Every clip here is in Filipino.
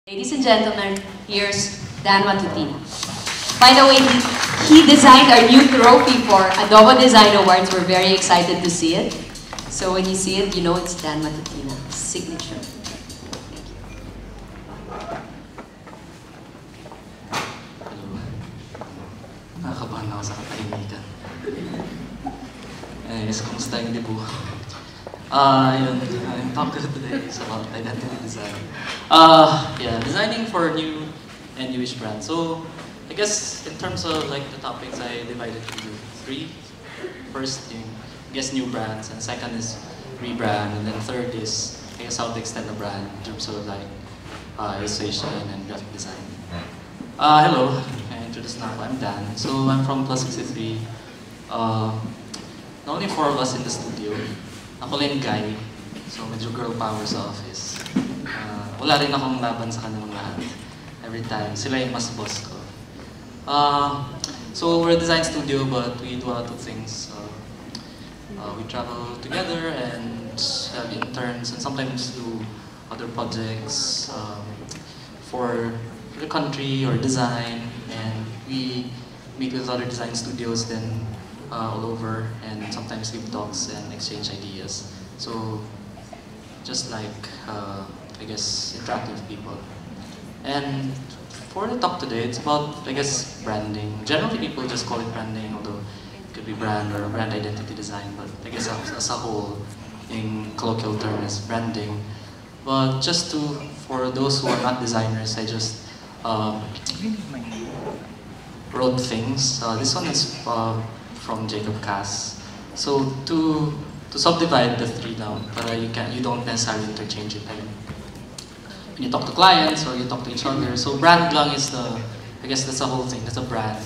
Ladies and gentlemen, here's Dan Matutina. By the way, he designed our new trophy for Adobo Design Awards. We're very excited to see it. So when you see it, you know it's Dan Matutina, signature. Hello. Nakakabahan ako sa katahimikan. Anyways, kumusta yung debut? Yun, yung talk ko today is about identity design. Yeah, designing for new and newish brands. So, I guess in terms of like the topics, I divided into three. First, I guess new brands, and second is rebrand, and then third is I guess how to extend the brand in terms of like illustration and graphic design. Hello, I introduced now. I'm Dan. So I'm from Plus 63. Only four of us in the studio. Ako lang guy, so medyo girl power sa office. Wala rin akong laban sa kanilang lahat. Every time, sila yung mas boss ko. So we're a design studio, but we do a lot of things. We travel together and have interns and sometimes do other projects for the country or design. And we meet with other design studios then all over, and sometimes give talks and exchange ideas. So, just like, I guess, interactive people. And for the talk today, it's about, I guess, branding. Generally, people just call it branding, although it could be brand or brand identity design, but I guess as a whole, in colloquial term is branding. But just for those who are not designers, I just wrote things. This one is from Jacob Cass. So to subdivide the three down, but you don't necessarily interchange it. I mean, when you talk to clients or you talk to each other, so brand lang is I guess that's the whole thing. That's a brand,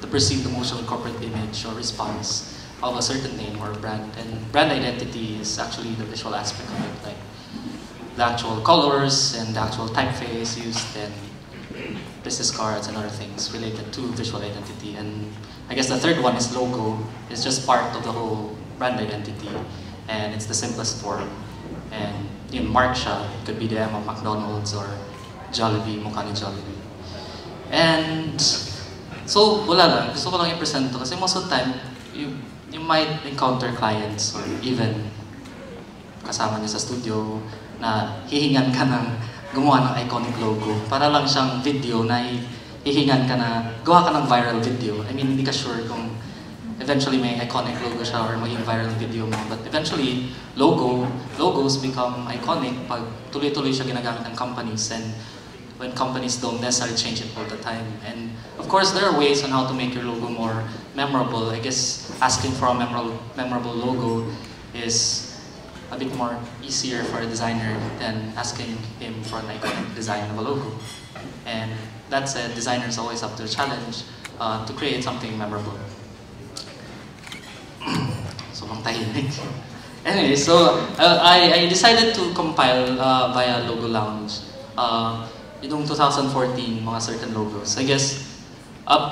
the perceived emotional corporate image or response of a certain name or brand. And brand identity is actually the visual aspect of it, like the actual colors and the actual typeface used and business cards and other things related to visual identity. And I guess the third one is logo. It's just part of the whole brand identity, and it's the simplest form. And yung mark siya, it could be the M of McDonald's or Jollibee, mukha ni Jollibee. And so wala lang, gusto ko lang i-present to kasi most of the time, you might encounter clients or even kasama niyo sa studio na hihingan ka ng gumawa ng iconic logo. Para lang siyang video na hihingan ka na gawa ka ng viral video. I mean, hindi ka sure kung eventually may iconic logo siya or maging viral video mo. But eventually, logos become iconic pag tuloy-tuloy siya ginagamit ng companies, and when companies don't necessarily change it all the time. And of course, there are ways on how to make your logo more memorable. I guess asking for a memorable logo is a bit more easier for a designer than asking him for an iconic design of a logo. And that said, designers always up to the challenge to create something memorable. So, tahimik. Anyway, so I decided to compile via Logo Lounge yung 2014 mga certain logos. I guess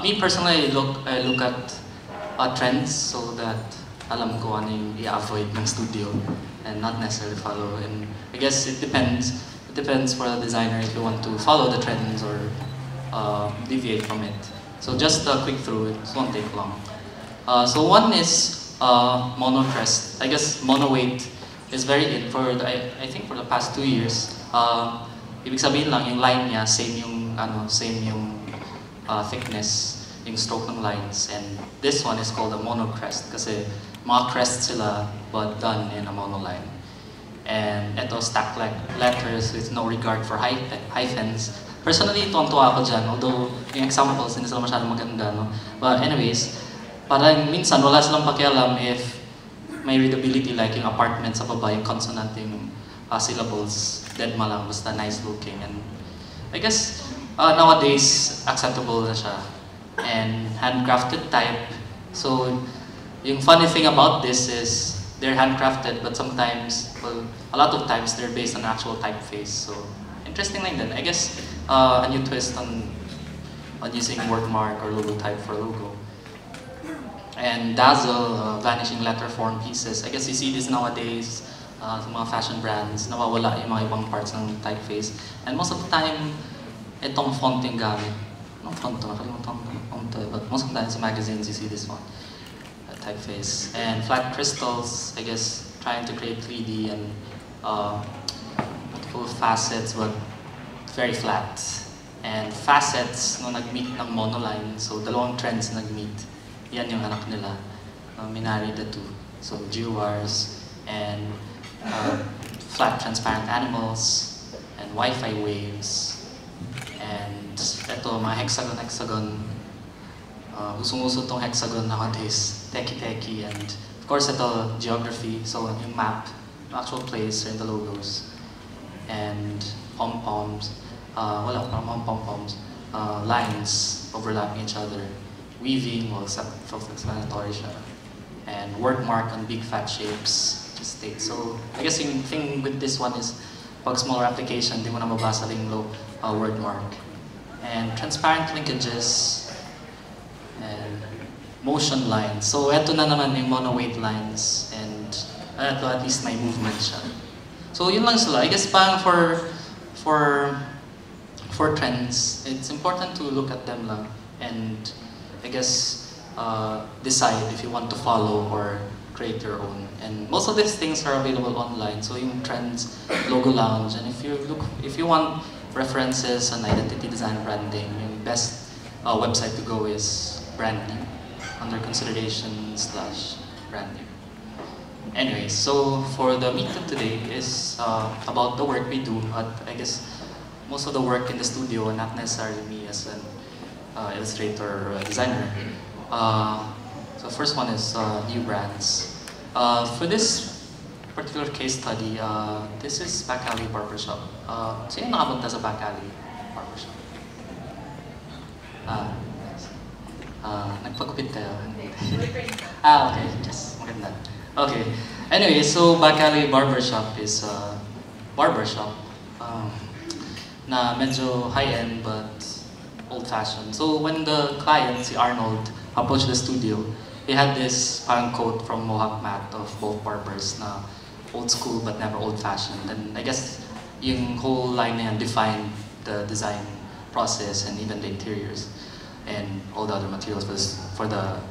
me personally, I look at trends so that alam ko ano yung i-avoid ng studio and not necessarily follow. And I guess it depends. It depends for the designer if you want to follow the trends or deviate from it. So just a quick through, it won't take long. So one is mono crest. I guess mono weight is very in for I think for the past 2 years. Ibig sabihin lang yung line niya same yung thickness, yung stroke ng lines, and this one is called a mono crest kasi mga crest sila but done in a mono line. And ito stacked like letters with no regard for hyphens. Personally, tuwang-tuwa ako dyan, although yung examples hindi sila masyadong maganda, no? But anyways, parang minsan wala silang pakialam if may readability, like yung apartment sa baba, yung consonant, yung syllables, dead ma lang, basta nice looking. And I guess nowadays, acceptable na siya. And handcrafted type. So, yung funny thing about this is they're handcrafted, but sometimes, well, a lot of times they're based on actual typeface. So, interesting lang din. I guess a new twist on using wordmark or logo type for logo. And dazzle, vanishing letter form pieces. I guess you see this nowadays sa mga fashion brands, nawawala yung mga ibang parts ng typeface. And most of the time, itong font yung gamit. Anong font to? Nakalimutan ko ng font to. But most of the time sa magazines, you see this one, typeface. And flat crystals, I guess, trying to create 3D and multiple facets, but very flat. And facets, no, nag-meet ng monoline, so dalawang trends nag-meet. Yan yung anak nila. Minari the two. So GWARs and flat transparent animals and Wi-Fi waves. And ito, mga hexagon. Usong-uso tong hexagon nowadays. Teki-teki, and of course ito, geography. So yung map, yung actual place in the logos. And pom-poms. Wala parang pom-poms. Lines overlapping each other. Weaving, well, self-explanatory siya. And word mark on big fat shapes, just state. So I guess yung thing with this one is, pag smaller application, di mo na mabasa yung low word mark. And transparent linkages, and motion lines. So eto na naman yung mono-weight lines, and eto at least may movement siya. So yun lang sila. I guess parang for trends, it's important to look at them lang, and I guess decide if you want to follow or create your own. And most of these things are available online. So yung trends, logo lounge, and if you want references on identity design branding, yung best website to go is branding under consideration/branding. Anyways, so for the meet of today is about the work we do. I guess most of the work in the studio, not necessarily me as an illustrator or a designer. So first one is new brands. For this particular case study, this is Back Alley Barbershop. Sino nakapunta sa Back Alley Barbershop? Nagpagupit kayo? Okay, yes, maganda. Okay, anyway, so Back Alley Barbershop is a barbershop na medyo high-end but old-fashioned. So when the client, si Arnold, approached the studio, he had this parang quote from Mohawk Matt of both barbers na old school but never old-fashioned. And I guess yung whole line na yan defined the design process and even the interiors and all the other materials for the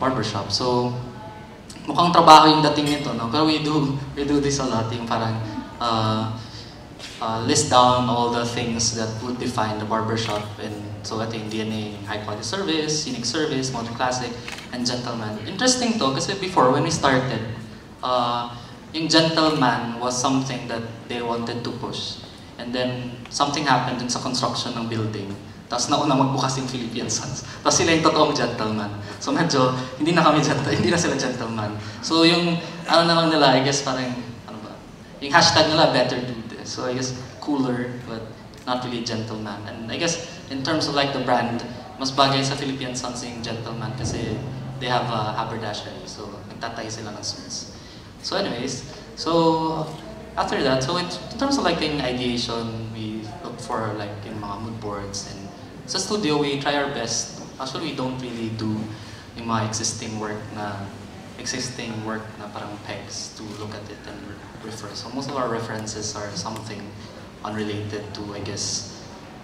barbershop. So mukhang trabaho yung dating nito, no? Pero we do this a lot, yung parang list down all the things that would define the barbershop. And so ito yung DNA, high quality service, unique service, modern classic, and gentleman. Interesting to, kasi before when we started, yung gentleman was something that they wanted to push. And then something happened dun sa construction ng building. Tapos nauna magbukas yung Philippine Sons. Tapos sila yung totoong gentleman. So medyo, hindi na sila gentleman. So yung, ano na lang nila, I guess parang, yung hashtag nila, better dude. So I guess, cooler, but not really gentleman. And I guess, in terms of like the brand, mas bagay sa Philippine Sons yung gentleman kasi they have a haberdashery. So nagtatay sila ng suits. So anyways, so after that, so in terms of like in ideation, we look for like in mga mood boards, and sa studio, we try our best. Actually, we don't really do yung mga existing work na parang pegs to look at it and refer. So most of our references are something unrelated to, I guess,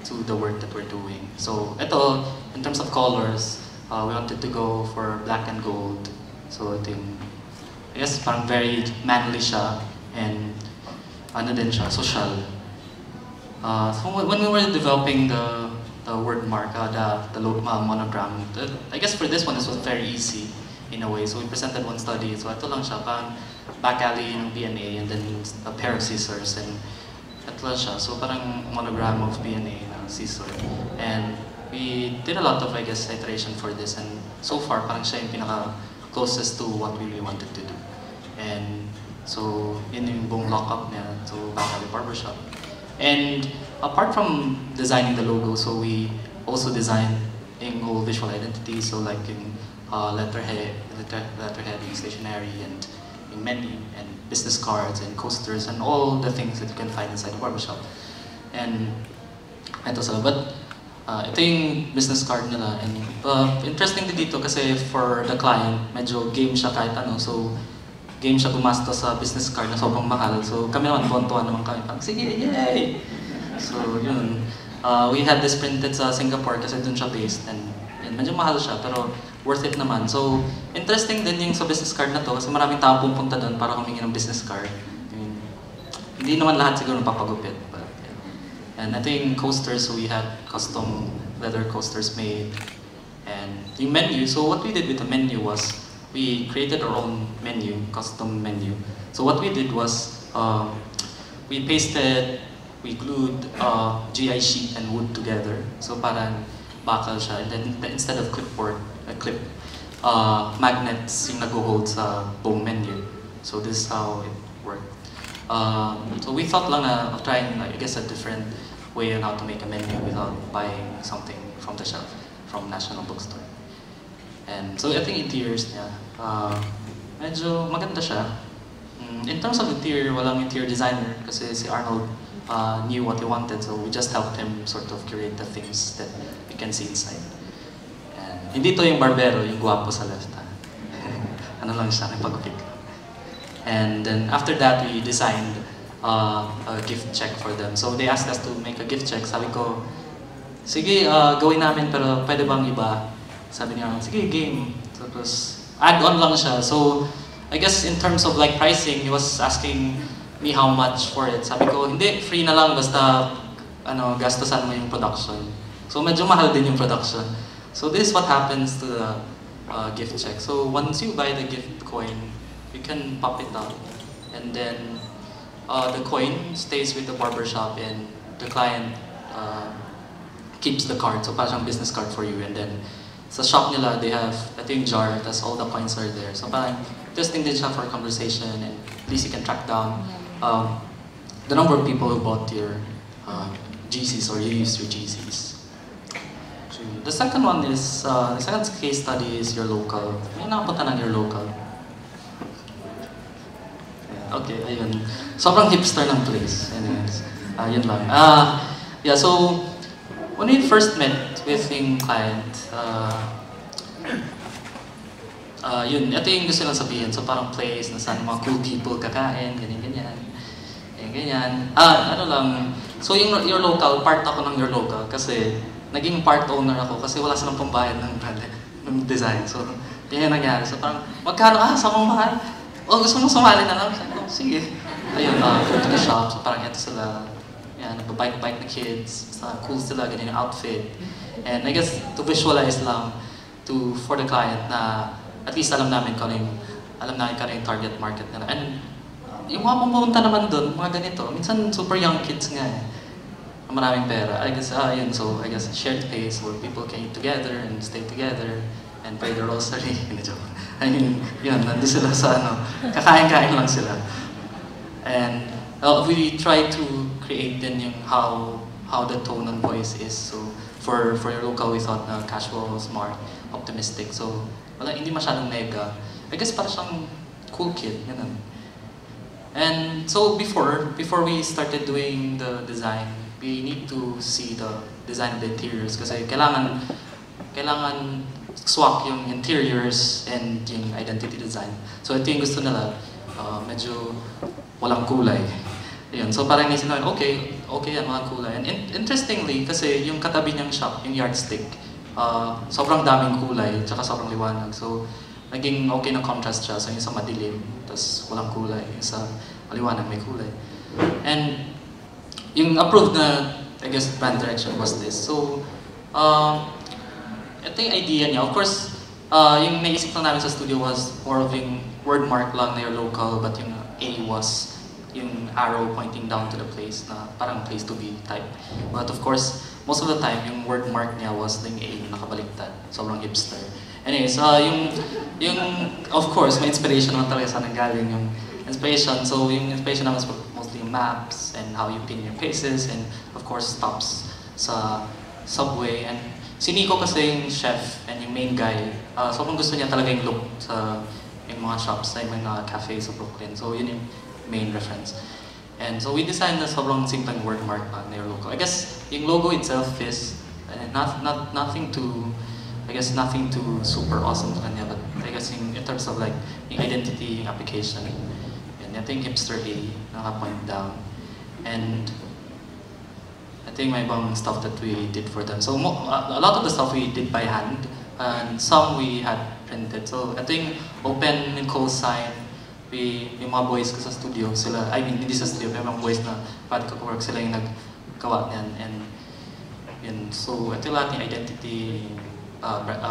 to the work that we're doing. So ito, in terms of colors, we wanted to go for black and gold. So ito yung, I guess parang very manly siya, and ano din siya, social. So when we were developing the word mark, the monogram, I guess for this one, this was very easy in a way. So we presented one study. So ito lang siya, parang back alley ng BNA, and then a pair of scissors, and ito lang siya. So parang monogram of BNA na scissor. And we did a lot of, I guess, iteration for this, and so far, parang siya yung pinaka-closest to what we really wanted to do. And so, yun yung buong lock-up niya to Back Alley Barbershop. And apart from designing the logo, so we also designed yung whole visual identity, so like yung letterhead, yung stationery, and yung menu, and business cards, and coasters, and all the things that you can find inside the barbershop. And ito sila, but ito yung business card nila. And interesting din dito kasi for the client, medyo game siya kahit ano, so game siya gumastos sa business card na sobrang mahal. So kami naman, tuwan-tuwa naman kami. Sige, yay! So yun. We had this printed sa Singapore kasi dun siya based. And medyo mahal siya, pero worth it naman. So interesting din yung sa business card na to kasi maraming tao pupunta dun para humingi ng business card. Hindi naman lahat siguro napapagupit. But, yeah. And ito yung coasters, so we had custom leather coasters made. And yung menu, so what we did with the menu was, we created our own menu, custom menu. So what we did was, we glued GI sheet and wood together. So parang bakal siya. And then instead of magnets yung nag-hold sa buong menu. So this is how it worked. So we thought lang of trying, I guess, a different way on how to make a menu without buying something from the shelf, from National Bookstore. And so I think interiors niya, medyo maganda siya. In terms of interior, walang interior designer kasi si Arnold knew what he wanted, so we just helped him sort of curate the things that we can see inside. And hindi to yung barbero, yung guwapo sa left. Ano lang siya, nagpagupit. And then after that, we designed a gift check for them. So they asked us to make a gift check. Sabi ko, sige, gawin namin pero pwede bang iba? Sabi niya, sige, game. Tapos add-on lang siya. So I guess in terms of like pricing, he was asking me how much for it. Sabi ko, hindi, free na lang basta gastusan mo yung production. So medyo mahal din yung production. So this is what happens to the gift check. So once you buy the gift coin, you can pop it out, and then the coin stays with the barbershop, and the client keeps the card. So parang business card for you, and then sa shop nila, they have ito yung jar, tas all the coins are there. So parang interesting din siya for conversation, and at least you can track down the number of people who bought your GCs or you used your GCs. The second one is, the second case study is your local. May nakapunta ng your local. Okay, ayun. Sobrang hipster ng place. Anyways, yun lang. Yeah, so when we first met with yung client, yun, ito yung gusto lang sabihin. So parang place na saan mga cool people kakain, ganyan-ganyan. Ganyan. Ano lang, so your local, part ako ng your local kasi naging part owner ako kasi wala silang pambayad ng design. So, yun yung nangyari. So parang, magkano, sa mga mahal? O, gusto mo sumali na lang? Sige. Ayun, go to the shop. So parang ito sila, yan, nagbabike-bike na kids. Cool sila, ganyan yung outfit. And I guess, to visualize lang for the client na at least alam namin kung yung target market nila. And yung mga pumunta naman doon, mga ganito, minsan super young kids nga eh. Maraming pera. I guess, yun, so I guess shared space where people can eat together and stay together and pray the rosary. I mean, yun, nandun sila sa kakain-kain lang sila. And we try to create din yung how the tone and voice is. So for your local, we thought casual, smart, optimistic. So wala, hindi masyadong mega. I guess para siyang cool kid, ganun. And so before we started doing the design, we need to see the design of the interiors kasi kailangan swak yung interiors and yung identity design. So ito yung gusto nila, medyo walang kulay. Yun. So parang isip namin, okay yan, mga kulay. And interestingly, kasi yung katabi niyang shop, yung yardstick, sobrang daming kulay, tsaka sobrang liwanag. So naging okay na contrast siya. So yung sa madilim, tapos walang kulay. Yung sa maliwanag, may kulay. And yung approved na, I guess, brand direction was this. So, ito yung idea niya. Of course, yung naisip lang namin sa studio was more of yung word mark lang na your local, but yung A was yung arrow pointing down to the place na parang place to be type. But of course, most of the time, yung word mark niya was yung A na nakabaliktad. Sobrang hipster. Anyways, yung of course, may inspiration naman talaga sa nanggaling yung inspiration. So yung inspiration naman was mostly maps and how you pin your places and of course stops sa subway. And si Nico kasi yung chef and yung main guy, sobrang gusto niya talaga yung look sa yung mga shops, sa mga cafes sa Brooklyn. So yun yung main reference. And so we designed na sobrang simpleng word mark na your logo. I guess yung logo itself is nothing too super awesome sa kanya, but I guess in terms of like yung identity, yung application. And I think hipster A, naka-point down. And I think may ibang stuff that we did for them. So a lot of the stuff we did by hand, and some we had printed. So ito yung open and close sign. Yung mga boys ko sa studio, sila, I mean, hindi sa studio, pero mga boys na pati ko work, sila yung naggawa yan. And yun, so ito lahat yung identity,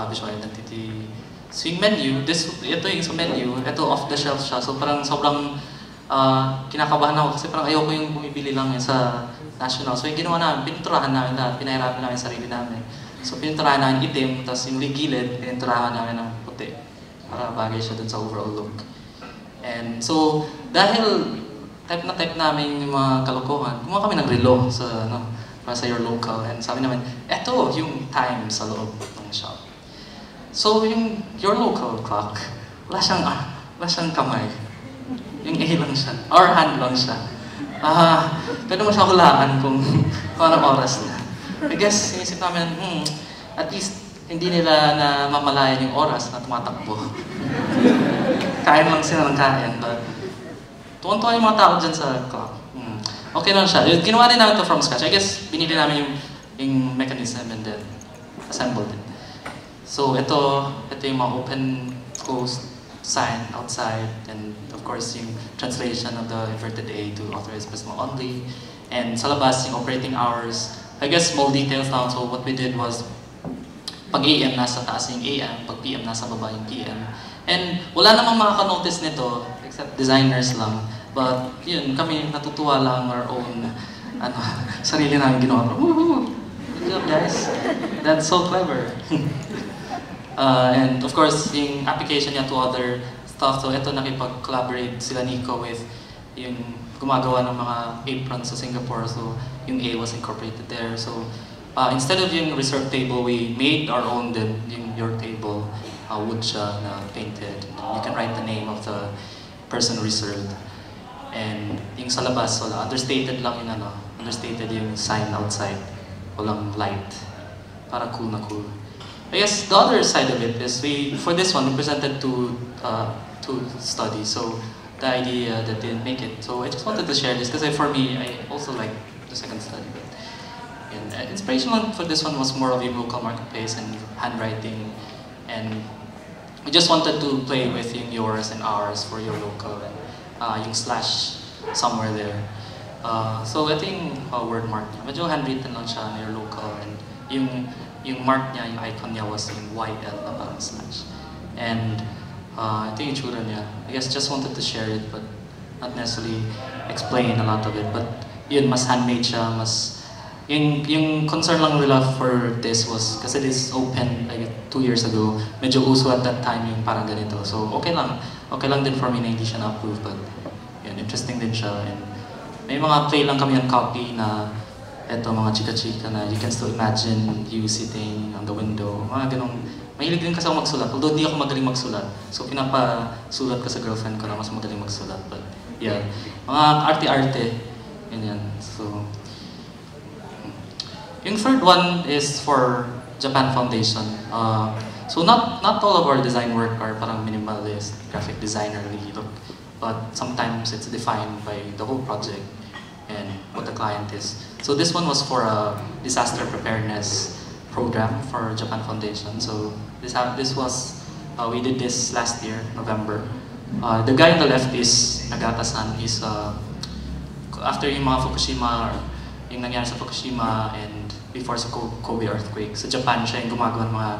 visual identity. So yung menu, ito yung sa menu, ito off the shelf siya. So parang sobrang kinakabahan ako kasi parang ayoko yung bumibili lang sa National. So yung ginawa namin, pininturahan namin lahat, pinahirapan namin sarili namin. So pininturahan namin itim, tapos yung gilid, pininturahan namin ng puti. Para bagay siya dun sa overall look. And so, dahil type namin yung mga kalokohan, gumawa kami ng relo para sa your local. And sabi namin, eto yung time sa loob ng shop. So, yung your local clock, wala siyang kamay. Yung A lang siya, or hand lang siya. Pwede mo siya hulaan kung anong oras na. I guess, sinisip namin, at least, hindi nila na mamalayan yung oras na tumatakbo. Kain lang sila ng kain, but tuwan-tuwa yung mga tao dyan sa clock. Okay lang siya. Ginawa rin namin ito from scratch. I guess, binili namin yung mechanism and then assembled it. So, ito yung mga open closed sign outside, and of course, yung translation of the inverted A to authorized personal only. And sa labas, yung operating hours. I guess, small details lang. So, what we did was, pag AM nasa taas yung AM, pag PM nasa baba yung PM. And wala namang makaka-notice nito, except designers lang. But yun, kami natutuwa lang our own, sarili namin ginawa. Woohoo! Good job, guys. That's so clever. And of course, yung application niya to other stuff. So ito, nakipag-collaborate sila Nico with yung gumagawa ng mga aprons sa Singapore. So yung A was incorporated there. So instead of yung reserved table, we made our own din, yung your table, wood siya na painted. You can write the name of the person reserved. And yung sa labas, wala, understated lang yung understated yung sign outside. Walang light. Para cool na cool. I guess the other side of it is for this one, we presented two studies. So the idea that didn't make it. So I just wanted to share this because for me, I also like the second study. And inspiration for this one was more of a local marketplace and handwriting, and we just wanted to play with yung yours and ours for your local, and yung slash somewhere there. So I think word mark niya, medyo handwritten lang siya na your local, and yung mark niya, yung icon niya was yung YL na parang slash. And I think yung tsura niya, I guess just wanted to share it, but not necessarily explain a lot of it. But yun, mas handmade siya, mas yung concern lang nila for this was, kasi this open like 2 years ago, medyo uso at that time yung parang ganito. So okay lang din for me na hindi siya na-approve, but yun, interesting din siya. And may mga play lang kami on copy na eto, mga chika-chika na you can still imagine you sitting on the window, mga ganong. Mahilig din kasi ako magsulat, although di ako magaling magsulat. So pinapasulat ko sa girlfriend ko na mas magaling magsulat. But yeah, mga arte-arte, ganyan. So yung third one is for Japan Foundation. So not all of our design work are parang minimalist, graphic designerly look, but sometimes it's defined by the whole project and what the client is. So this one was for a disaster preparedness program for Japan Foundation. So this was, we did this last year, November. The guy on the left is Nagata-san. He's, after yung mga Fukushima, yung nangyari sa Fukushima and before sa Kobe earthquake, sa Japan siya yung gumagawa ng mga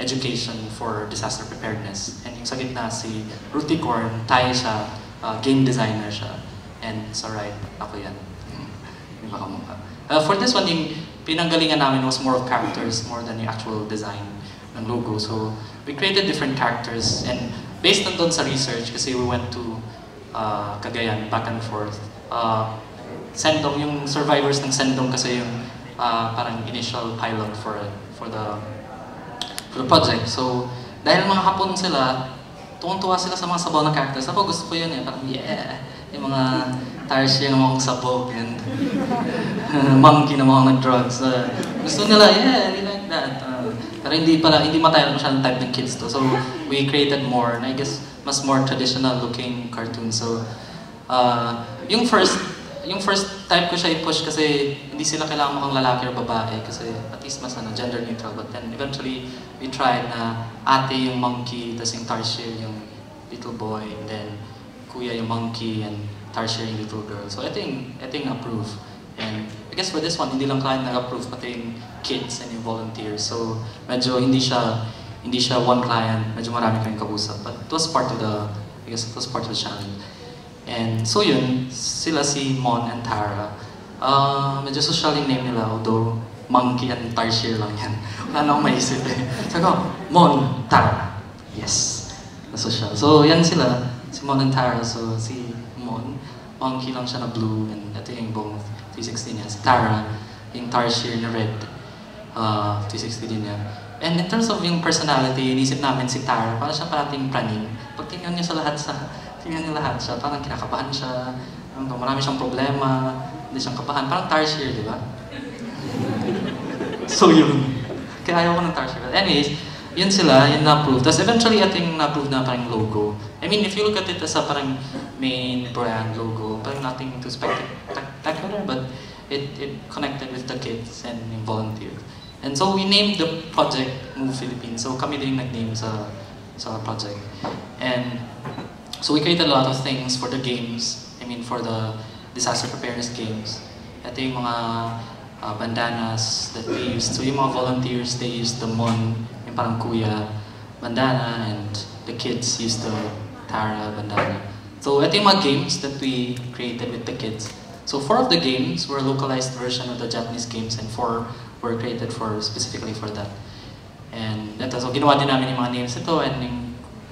education for disaster preparedness. And yung sa gitna si Ruti Korn, Thai siya, game designer siya. And sa right, ako yan. Hindi ba kamukha? For this one, yung pinanggalingan namin was more of characters, more than yung actual design ng logo. So we created different characters, and based on doon sa research, kasi we went to Cagayan, back and forth. Sendong, yung survivors ng Sendong kasi yung parang initial pilot for the project. So dahil mga Hapon sila, tuwang-tuwa sila sa mga sabaw na characters. Ako gusto ko yun eh, parang yeah, yung mga tires yung mga sabog and monkey na mga nag-drugs. Gusto nila, yeah, they like that. Pero hindi matayo masyadong type ng kids to. So, we created more, and I guess, mas more traditional looking cartoons. So, yung first type ko siya i-push kasi hindi sila kailangan mukhang lalaki or babae kasi at least mas gender neutral. But then eventually, we tried na ate yung monkey, tapos yung Tarsier yung little boy, and then kuya yung monkey, and Tarsier yung little girl. So ito yung approve. And I guess for this one, hindi lang client nag-approve, pati yung kids and yung volunteers. So medyo hindi siya one client, medyo marami kayong kausap. But it was part of the challenge. And so yun, sila si Mon and Tara. Medyo social yung name nila, although monkey and Tarsier lang yan. Wala na akong maisip eh. Sabi ko, Mon, Tara. Yes. Na social. So yan sila, si Mon and Tara. So si Mon, monkey lang siya na blue, and ito yung buong 360 niya. Si Tara, yung Tarsier na red, 360 din niya. And in terms of yung personality, inisip namin si Tara, parang siya parating praning. Pag tingnan niya siya, parang kinakabahan siya, marami siyang problema, hindi siyang kabahan, parang Tarsier, di ba? So yun. Kaya ayaw ko ng Tarsier. Anyways, yun sila, yun na-approve. Tapos eventually, ito yung na-approve na parang logo. I mean, if you look at it as a parang main brand logo, parang nothing too spectacular, but it connected with the kids and yung volunteer. And so we named the project Move Philippines. So kami din nag-name sa project. And so we created a lot of things for the games. I mean, for the disaster preparedness games. Ito yung mga bandanas that we used. So yung mga volunteers, they used the Mon, yung parang kuya bandana, and the kids used the Tara bandana. So ito yung mga games that we created with the kids. So 4 of the games were a localized version of the Japanese games, and 4 were created specifically for that. And ito, so ginawa din namin yung mga names ito, and yung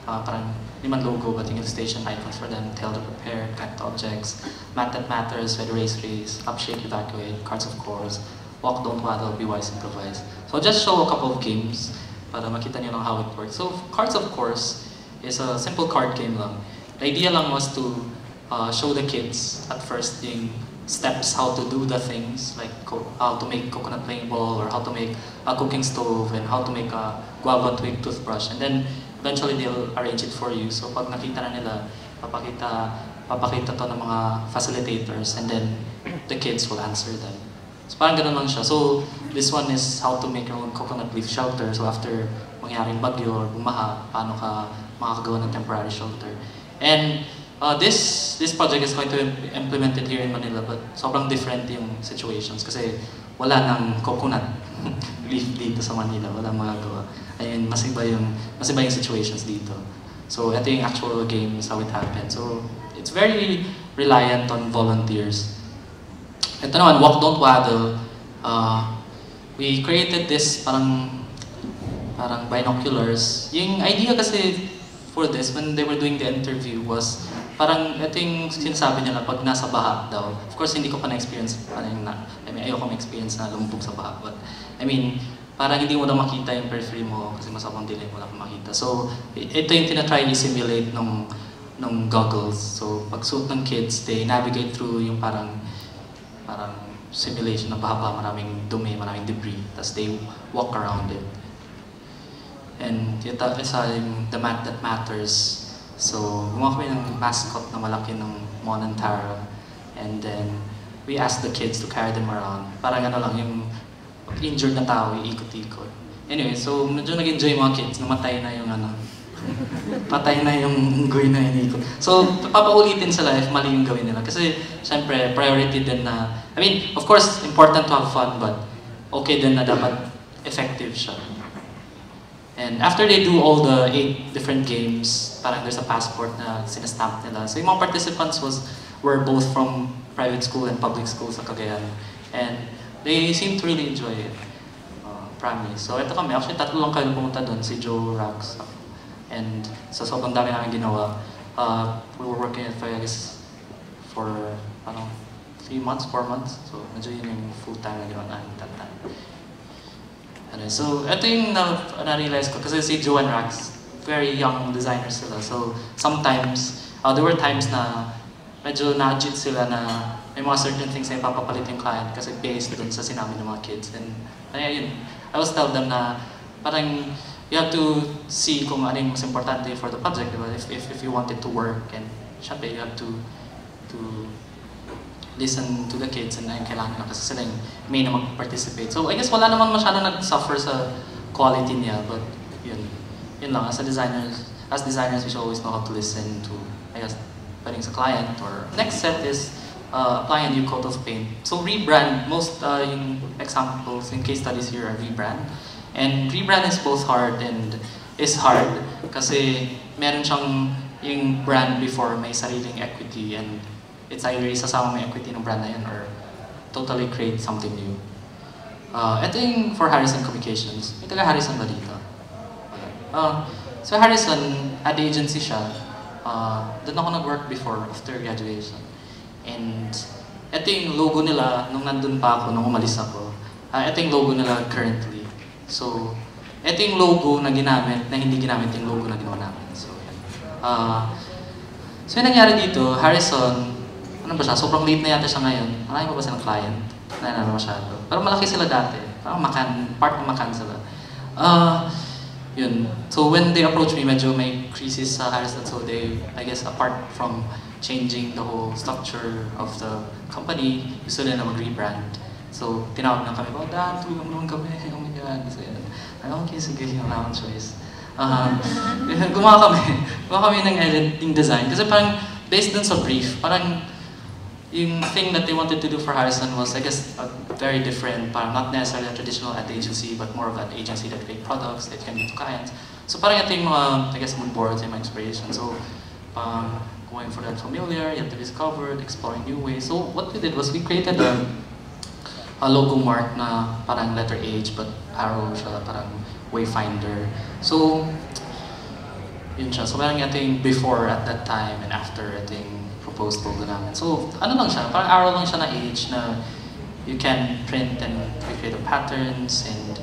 parang liman logo, but yung illustration icons for them, Tell to Prepare, Connect Objects, Math That Matters, Red Race Race, Up Shake Evacuate, Cards of Course, Walk Don't Waddle, Be Wise Improvise. So I'll just show a couple of games para makita niyo lang how it works. So Cards of Course is a simple card game lang. The idea lang was to show the kids at first yung steps how to do the things, like how to make coconut playing ball, or how to make a cooking stove, and how to make a guava twig toothbrush. And then eventually they'll arrange it for you. So pag nakita na nila, papakita to ng mga facilitators, and then the kids will answer them. So parang ganun lang siya. So this one is how to make your own coconut leaf shelter. So after mangyaring bagyo or bumaha, paano ka makakagawa ng temporary shelter. And this project is going to be implemented here in Manila, but sobrang different yung situations kasi wala nang coconut leaf dito sa Manila, wala magagawa. Ayun, mas iba yung situations dito. So ito yung actual game, is how it happened. So it's very reliant on volunteers. Ito naman, Walk Don't Waddle. We created this parang binoculars. Yung idea kasi for this, when they were doing the interview, was parang ito yung sinasabi nila pag nasa baha daw. Of course, hindi ko pa na-experience, ayoko ma-experience na lumubog sa baha. But, I mean, parang hindi mo na makita yung periphery mo kasi masabang dilim, wala kang makita. So, ito yung tinatry i-simulate ng goggles. So, pag suot ng kids, they navigate through yung parang simulation ng baha, maraming dumi, maraming debris. Tapos they walk around it. And isa yung The Math That Matters. So, gumawa kami ng mascot na malaki ng Mon and Tara. And then, we asked the kids to carry them around. Parang ano lang, yung injured na tao, iikot-ikot. Anyway, so medyo nag-enjoy mga kids. Namatay na yung patay na yung unggoy na iniikot. So, papaulitin sila if mali yung gawin nila. Kasi, syempre, priority din na, I mean, of course, important to have fun, but okay din na dapat effective siya. And after they do all the 8 different games, parang there's a passport na sinastamp nila. So yung mga participants were both from private school and public school sa Cagayan. And they seemed to really enjoy it. Promise. So ito kami, actually 3 lang kayo pumunta doon, si Joe, Rax, and sa sobrang dami namin ginawa. We were working at I guess for 3 months, 4 months. So medyo yun yung full-time na ginawa namin that time. So, ito yung na-realize ko kasi si Joe and Rax, very young designers sila. So, sometimes, there were times na medyo na-adjit sila na may mga certain things na ipapapalit yung client kasi based dun sa sinabi ng mga kids. And, ayun, I always tell them na parang you have to see kung ano yung mas importante for the project, diba? If you want it to work, and syempre you have to listen to the kids, and kailangan nila kasi sila yung may na mag-participate. So I guess wala naman masyado nag-suffer sa quality niya, but yun lang, as designers, we should always know how to listen to, I guess, pwedeng sa client. Or next step is apply a new coat of paint. So rebrand, most yung examples in case studies here are rebrand. And rebrand is both hard and is hard kasi meron siyang yung brand before may sariling equity, and it's either isasama mo yung equity ng brand na yun or totally create something new. Ito yung for Harrison Communications. May taga Harrison ba dito? So Harrison, aDA agency siya. Doon ako nag-work before, after graduation. And ito yung logo nila nung nandun pa ako, nung umalis ako. Ito yung logo nila currently. So, ito yung logo na ginamit, na hindi ginamit yung logo na ginawa namin. So, so yung nangyari dito, Harrison, ano ba siya? Sobrang late na yata siya ngayon. Marami pa ba silang client? Na masyado. Pero malaki sila dati. Parang part ng Macan sila. Yun. So when they approached me, medyo may crisis sa Harrison. So they, I guess, apart from changing the whole structure of the company, gusto nila na mag-rebrand. So tinawag na kami, Dan, tulungan mo naman kami. Oh my God. So yan. Okay, sige, wala akong choice. Gumawa kami ng editing design. Kasi parang, based dun sa brief, parang, yung thing that they wanted to do for Harrison was, I guess, very different. Parang not necessarily a traditional ad agency, but more of an agency that create products that can give to clients. So parang ito yung mga, I guess, mood boards and my inspiration. So going for that familiar, you have to discover, exploring new ways. So what we did was we created a logo mark na parang letter H, but arrow siya, parang wayfinder. So yun siya. So parang ito yung before at that time and after ito yung proposed logo namin. So, ano lang siya, parang arrow lang siya na H na you can print and recreate the patterns and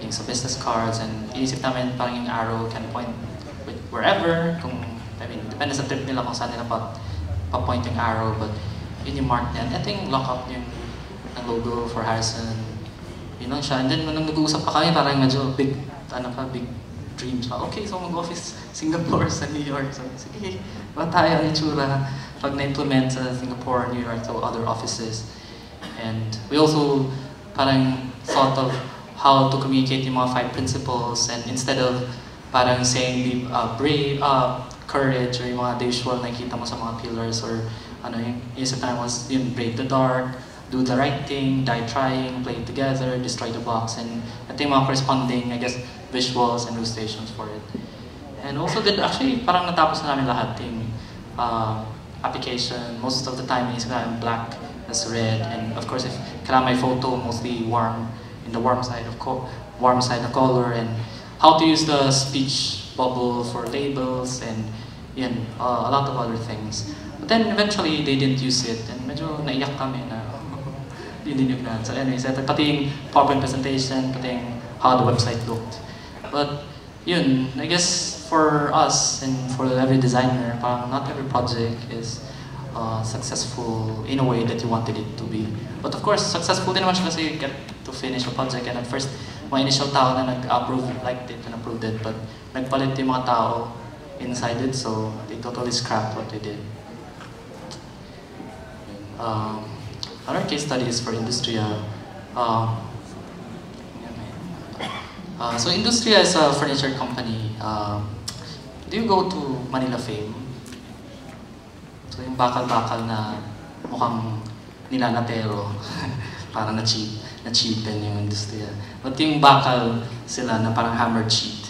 yung sa business cards, and iisip namin parang yung arrow can point with wherever, kung, I mean, depende sa trip nila kung saan nila pa-point yung arrow, but yun yung mark niyan. Ito yung lock-up yung logo for Harrison. Yun lang siya. And then, nung nag-uusap pa kami, parang medyo big dream siya. Okay, so mag-office Singapore sa New York. So, sige, ba tayo ang itsura pag na-implement sa Singapore, New York, so other offices. And we also parang thought of how to communicate yung mga 5 principles, and instead of parang saying be brave, courage, or yung mga usual na nakikita mo sa mga pillars, or ano yung isip time was yung brave the dark, do the right thing, die trying, play together, destroy the box, and ito yung mga corresponding, I guess, visuals and illustrations for it. And also actually parang natapos na namin lahat yung application. Most of the time is black, that's red, and of course if kailangan may photo, mostly warm, in the warm side of color, and how to use the speech bubble for labels, and yun, a lot of other things. But then eventually they didn't use it, and medyo naiyak kami na hindi na. So anyways, pati yung PowerPoint presentation, pati yung how the website looked. But yun, I guess for us and for every designer, parang not every project is successful in a way that you wanted it to be. But of course, successful din naman siya kasi you get to finish a project, and at first, mga initial tao na nag-approve, liked it and approved it, but nagpalit yung mga tao inside it, so they totally scrapped what they did. Another case study is for Industria. So Industria is a furniture company. Do you go to Manila Fame? So yung bakal-bakal na mukhang nilalatero, parang na-cheapen yung Industria. But yung bakal sila na parang hammered sheet,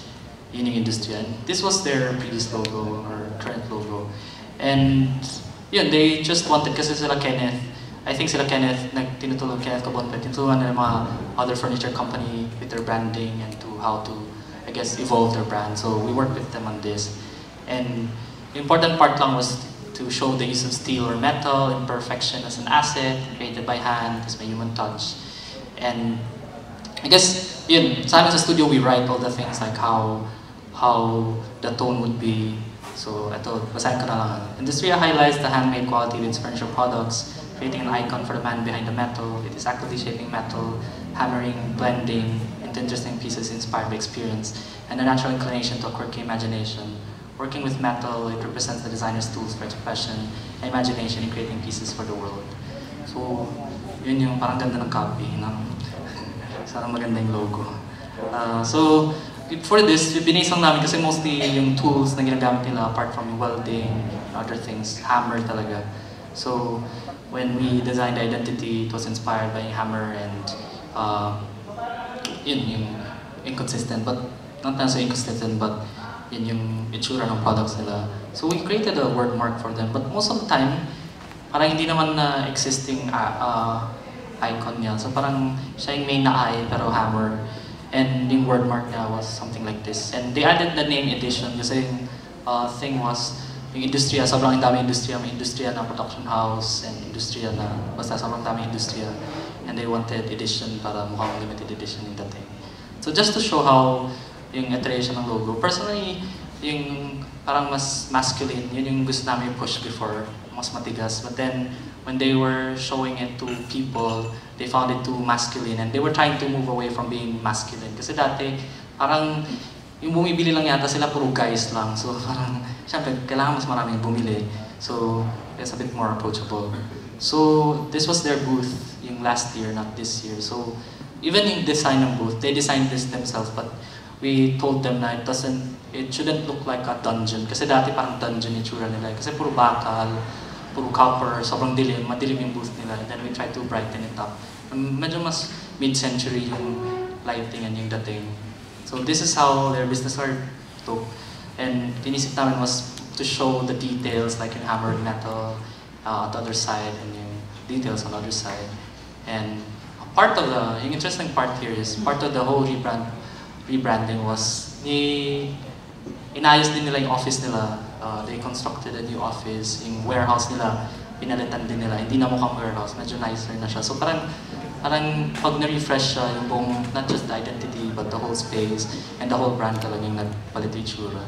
yun yung Industria. And this was their previous logo or current logo. And yun, they just wanted, kasi sila Kenneth, I think sila Kenneth, tinutulong Kenneth Cabonpet, tinutulungan ng mga other furniture company with their branding and to how to, I guess, evolve their brand. So we worked with them on this. And the important part lang was to show the use of steel or metal, imperfection as an asset, created by hand, as my human touch. And I guess, yun, sa amin sa studio, we write all the things like how the tone would be. So ito, basahin ko na lang. Industria highlights the handmade quality of its furniture products, creating an icon for the man behind the metal. It is actively shaping metal, hammering, blending, and into interesting pieces inspired by experience, and a natural inclination to a quirky imagination. Working with metal, it represents the designer's tools for expression and imagination in creating pieces for the world. So, yun yung parang ganda ng copy, ng sarang maganda yung logo. So, for this, binase lang namin kasi mostly yung tools na ginagamit nila apart from welding and other things, hammer talaga. So, when we designed the identity, it was inspired by hammer and yun yung inconsistent, but not necessarily inconsistent, but yun yung itsura ng products nila. So we created a word mark for them, but most of the time, parang hindi naman na existing icon niya. So parang siya yung main na eye, pero hammer. And yung word mark niya was something like this. And they added the name edition kasi yung thing was, yung industriya, sobrang dami industriya. May industriya na production house and industriya na, basta sobrang dami industriya. And they wanted edition para mukhang limited edition yung dating. So just to show how yung iteration ng logo. Personally, yung parang mas masculine, yun yung gusto namin push before, mas matigas. But then, when they were showing it to people, they found it too masculine and they were trying to move away from being masculine. Kasi dati, parang yung bumibili lang yata sila puro guys lang. So parang, syempre, kailangan mas maraming bumili. So, it's a bit more approachable. So, this was their booth yung last year, not this year. So, even yung design ng booth, they designed this themselves, but we told them na it shouldn't look like a dungeon. Kasi dati parang dungeon yung tsura nila. Kasi puro bakal, puro copper, sobrang dilim, madilim yung booth nila. And then we tried to brighten it up. Medyo mas mid-century yung lighting and yung dating. So this is how their business card look. And inisip namin was to show the details like yung hammered metal at the other side and yung details on the other side. And part of yung interesting part here is part of the whole rebranding was inayos din nila yung office nila. They constructed a new office. Yung warehouse nila, pinalitan din nila. Hindi na mukhang warehouse, medyo nicer na siya. So parang pag na-refresh siya, yung buong, not just the identity, but the whole space and the whole brand talaga yung nagpalit yung itsura.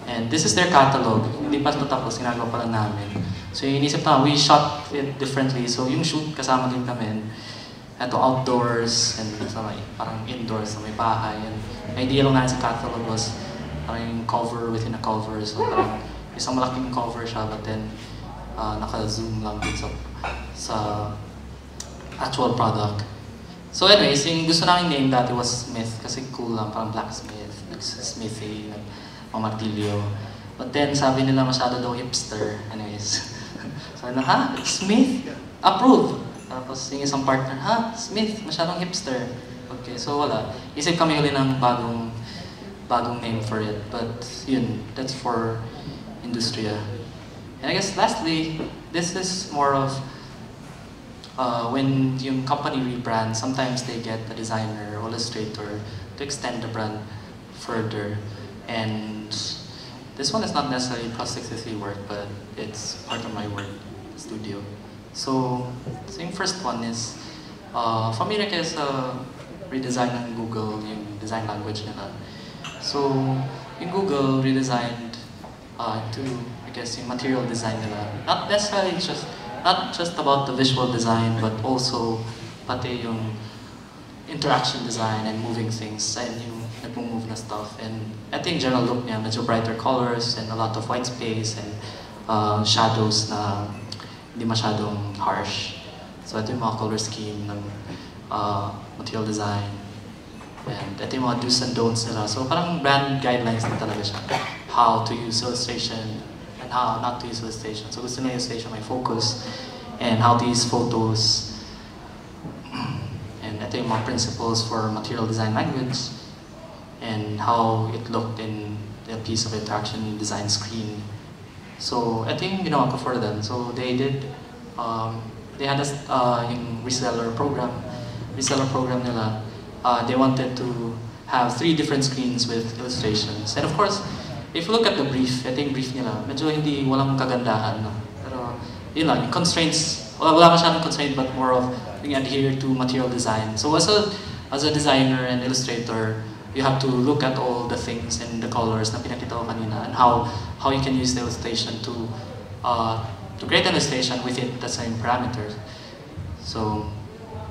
And this is their catalog. Hindi pa natapos, ginagawa pa lang namin. So yung inisip na, we shot it differently. So yung shoot, kasama din namin. Ito outdoors, and parang indoors na may bahay. And the idea lang natin sa catalog was parang yung cover within a cover. So parang isang malaking cover siya, but then naka-zoom lang din sa actual product. So anyways, yung gusto namin name dati was Smith kasi cool lang, parang blacksmith, smithy, mamartilyo. But then sabi nila masyado daw hipster. Anyways, sabi na, ha? Smith? Approve! Tapos yung isang partner, ha? Smith, masyadong hipster. Okay, so wala. Isip kami uli ng bagong name for it. But yun, that's for Industria. And I guess lastly, this is more of when yung company rebrands, sometimes they get a designer or illustrator to extend the brand further. And this one is not necessarily Plus 63 work, but it's part of my work studio. So yung first one is, familiar kayo sa redesign ng Google, yung design language nila. So yung Google redesigned to, I guess, yung material design nila. Not necessarily not just about the visual design, but also pati yung interaction design and moving things and yung nag-move na stuff. And I think general look niya, medyo brighter colors and a lot of white space and shadows na hindi masyadong harsh. So ito yung mga color scheme ng material design. And ito yung mga do's and don'ts nila. So parang brand guidelines na talaga siya. How to use illustration and how not to use illustration. So gusto nila illustration may focus and how to use photos. And ito yung mga principles for material design language and how it looked in the piece of interaction design screen. So ito yung ginawa ko for them. So they did, they had yung reseller program nila. They wanted to have 3 different screens with illustrations. And of course, if you look at the brief, ito yung brief nila, medyo walang kagandahan. No? Pero yun lang, yung constraints, wala masyadong constraint but more of being adhere to material design. So as a designer and illustrator, you have to look at all the things and the colors na pinakita ko kanina and how you can use the illustration to create an illustration within the same parameters. So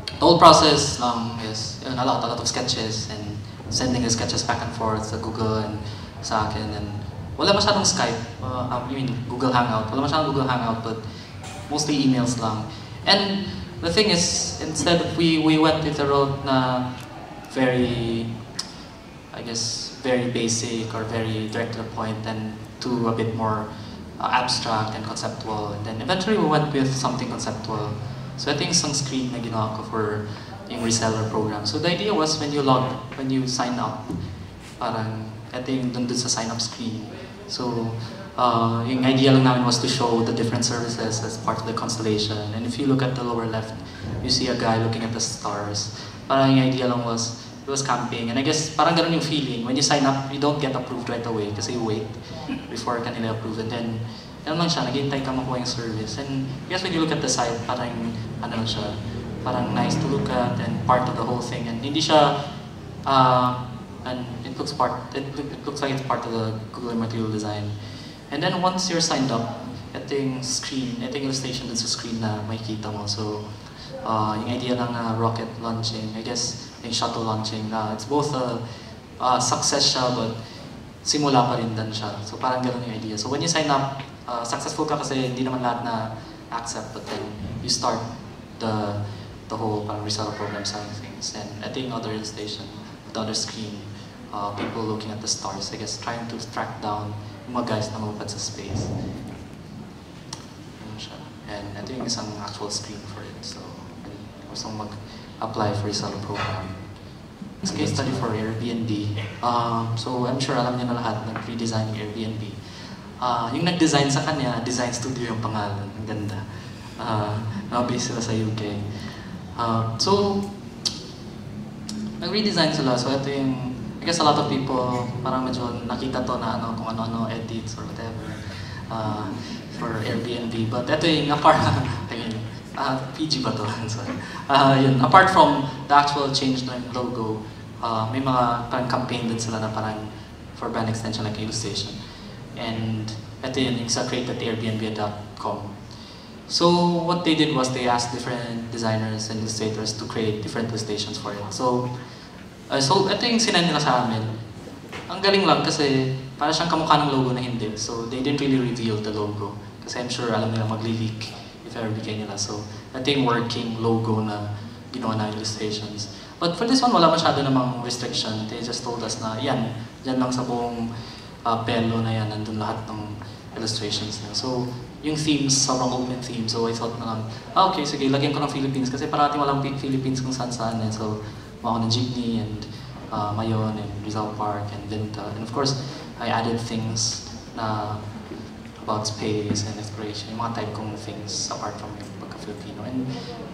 the whole process is a lot of sketches and sending the sketches back and forth sa Google and sa akin. And wala masyadong Skype, Google Hangout. Wala masyadong Google Hangout, but mostly emails lang. And the thing is, instead we went with a road na very, I guess, very basic or very direct to the point, and to a bit more abstract and conceptual. And then eventually we went with something conceptual. So I think isang screen na ginawa ko for yung reseller program. So the idea was when you sign up, parang ito yung dun sa sign up screen. So yung idea lang namin was to show the different services as part of the constellation. And if you look at the lower left, you see a guy looking at the stars. Parang yung idea lang was, it was camping. And I guess parang ganun yung feeling. When you sign up, you don't get approved right away kasi you wait before kanila approve. And then, yan lang siya, naghihintay ka makuha yung service. And I guess when you look at the site, parang ano lang siya, parang nice to look at and part of the whole thing. And hindi siya, and it looks like it's part of the Google material design. And then once you're signed up, ito yung screen, ito yung illustration dun sa screen na makikita mo. So, yung idea ng rocket launching, I guess, yung shuttle launching, it's both a success siya, but simula pa rin din siya. So parang gano'n yung idea. So when you sign up, successful ka kasi hindi naman lahat na accept, but then you start the whole parang reseller program side of things. And I think other illustration, the other screen, people looking at the stars, I guess, trying to track down yung mga guys na lumapad sa space. And ito yung isang actual screen for it. So, gusto mag-apply for reseller program. It's a case study for Airbnb. So, I'm sure alam niyo na lahat, nag-redesign yung Airbnb. Yung nag-design sa kanya, design studio yung pangalan. Ang ganda. Nakabase sila sa UK. So, nag-redesign sila. So, ito yung, I guess a lot of people, parang medyo nakita to na kung ano-ano edits or whatever for Airbnb. But ito yung apart, PG ba to? Sorry. Yun, apart from the actual change ng logo, may mga parang campaign din sila na parang for brand extension like illustration. And ito yun, yung sa create@airbnb.com. So what they did was they asked different designers and illustrators to create different illustrations for it. So ito yung sinend nila sa amin. Ang galing lang kasi para siyang kamukha ng logo na hindi. So they didn't really reveal the logo. Kasi I'm sure alam nila mag-leak if ever bigay nila. So ito yung working logo na ginawa na illustrations. But for this one, wala masyado namang restriction. They just told us na yan lang sa buong pelo na yan, nandun lahat ng illustrations na. So yung themes, sobrang open theme. So I thought na lang, okay, sige, lagyan ko ng Philippines. Kasi parating walang Philippines kung saan-saan. So mga ng jeepney and Mayon and Rizal Park and Vinta. And of course, I added things na about space and exploration, yung mga type kong things apart from yung pagka-Filipino. And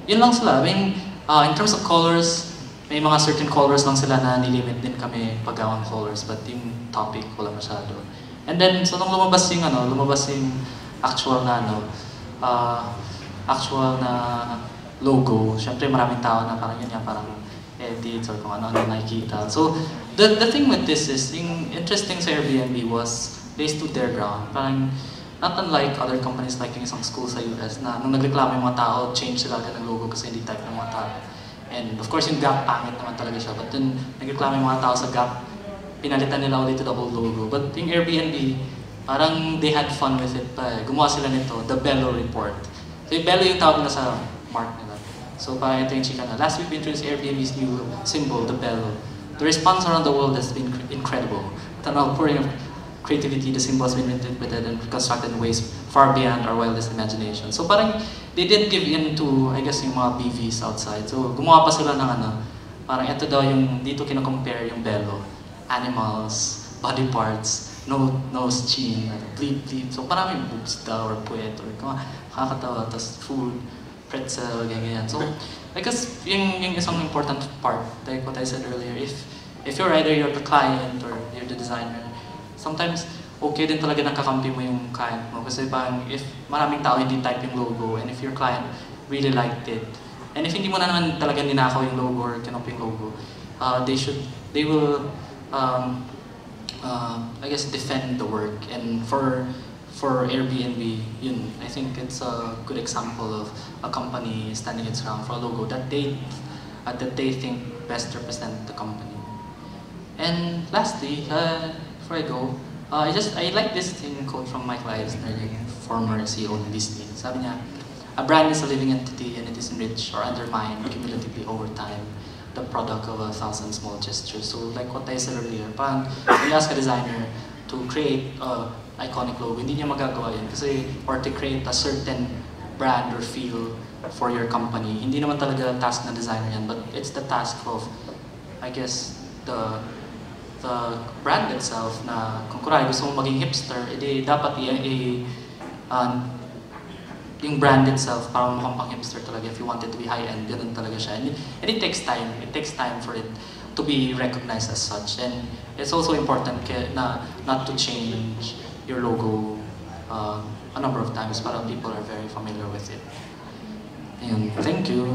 yun lang sila. I mean, in terms of colors, may mga certain colors lang sila na nilimit din kami pag-gawang colors, but yung topic wala masyado. And then, so nung lumabas yung actual na logo, syempre maraming tao na parang yun nga, parang edits or kung ano-ano nakikita. So, the thing with this is, yung interesting sa Airbnb was, they stood their ground. Parang, not unlike other companies like yung isang school sa US na nung nagreklamo yung mga tao, change sila agad ng logo kasi hindi type ng mga tao. And of course, yung Gap, pangit naman talaga siya. But then, nagreklamo yung mga tao sa Gap, pinalitan nila ulit the whole logo. But yung Airbnb, parang they had fun with it pa eh. Gumawa sila nito, the Bello Report. So yung Bello yung tawag nila sa mark nila. So parang ito yung chika na, last week we introduced Airbnb's new symbol, the Bello. The response around the world has been incredible. With an outpouring of creativity, the symbol has been interpreted and constructed in ways far beyond our wildest imagination. So parang they didn't give in to, I guess, yung mga BVs outside. So gumawa pa sila ng parang ito daw yung, dito kino-compare yung Bello. Animals, body parts, nose, chin, bleep. So parang may boobs daw or puwet or kakatawa, tapos food, pretzel, ganyan. So I guess yung isang important part, like what I said earlier, if you're either the client or you're the designer, sometimes okay din talaga nakakampi mo yung client mo kasi parang if maraming tao hindi type yung logo and if your client really liked it and if hindi mo na naman talaga ninakaw yung logo or kinopy yung logo, they will I guess defend the work. And for Airbnb, yun, I think it's a good example of a company standing its ground for a logo that they think best represent the company. And lastly, before I go, I like this thing quote from Michael Eisner, yung former CEO of Disney. Sabi niya, a brand is a living entity and it is enriched or undermined cumulatively over time, the product of 1,000 small gestures. So like what I said earlier, parang when you ask a designer to create a iconic logo, hindi niya magagawa yun kasi, or to create a certain brand or feel for your company. Hindi naman talaga task na designer yan, but it's the task of, I guess, the brand itself na kung kunwari gusto mong maging hipster, edi dapat yung brand itself parang mukhang pang hipster talaga. If you want it to be high-end, ganun talaga siya. And it takes time. It takes time for it to be recognized as such. And it's also important na not to change your logo a number of times para people are very familiar with it. And thank you.